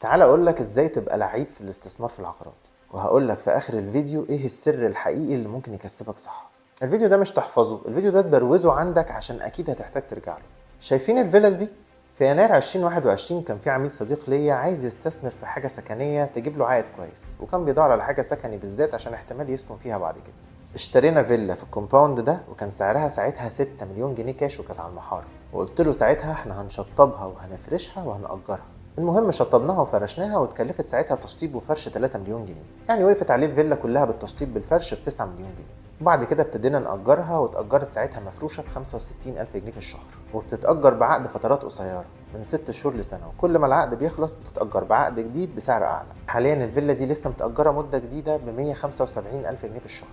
تعال اقول لك ازاي تبقى لعيب في الاستثمار في العقارات، وهقول لك في اخر الفيديو ايه السر الحقيقي اللي ممكن يكسبك صح. الفيديو ده مش تحفظه، الفيديو ده تبروزه عندك عشان اكيد هتحتاج ترجع له. شايفين الفيلل دي؟ في يناير 2021 كان في عميل صديق ليا عايز يستثمر في حاجه سكنيه تجيب له عائد كويس، وكان بيدور على حاجه سكني بالذات عشان احتمال يسكن فيها بعد كده. اشترينا فيلا في الكومباوند ده، وكان سعرها ساعتها 6 مليون جنيه كاش، وكانت على المحاره. وقلت له ساعتها احنا هنشطبها وهنفرشها وهنأجرها. المهم شطبناها وفرشناها، واتكلفت ساعتها تشطيب وفرش 3 مليون جنيه، يعني وقفت عليه الفيلا كلها بالتشطيب بالفرش ب 9 مليون جنيه. وبعد كده ابتدينا نأجرها، واتأجرت ساعتها مفروشة ب 65 ألف جنيه في الشهر، وبتتأجر بعقد فترات قصيرة من 6 شهور لسنة، وكل ما العقد بيخلص بتتأجر بعقد جديد بسعر أعلى. حاليا الفيلا دي لسه متأجرة مدة جديدة ب 175 ألف جنيه في الشهر،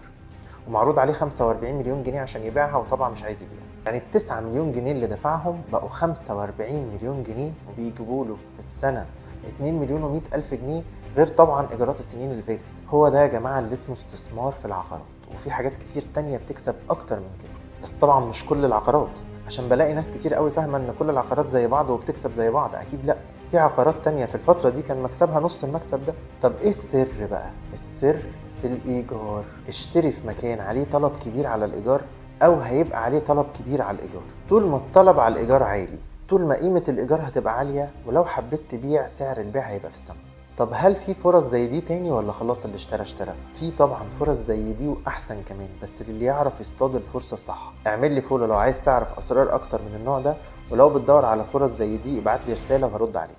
ومعروض عليه 45 مليون جنيه عشان يبيعها، وطبعا مش عايز يبيع. يعني ال 9 مليون جنيه اللي دفعهم بقوا 45 مليون جنيه، وبيجيبوا له في السنة 2 مليون و100 ألف جنيه، غير طبعا إيجارات السنين اللي فاتت. هو ده يا جماعة اللي اسمه استثمار في العقارات، وفي حاجات كتير تانية بتكسب أكتر من كده. بس طبعا مش كل العقارات، عشان بلاقي ناس كتير قوي فاهمة إن كل العقارات زي بعض وبتكسب زي بعض. أكيد لأ، في عقارات تانية في الفترة دي كان مكسبها نص المكسب ده. طب إيه السر بقى؟ السر في الإيجار. اشتري في مكان عليه طلب كبير على الإيجار، أو هيبقى عليه طلب كبير على الإيجار. طول ما الطلب على الإيجار عالي، طول ما قيمة الإيجار هتبقى عالية، ولو حبيت تبيع سعر البيع هيبقى في السما. طب هل في فرص زي دي تاني، ولا خلاص اللي اشترى اشترى؟ في طبعا فرص زي دي وأحسن كمان، بس للي يعرف يصطاد الفرصة الصح. اعمل لي فولو لو عايز تعرف أسرار أكتر من النوع ده، ولو بتدور على فرص زي دي ابعت لي رسالة وهرد عليك.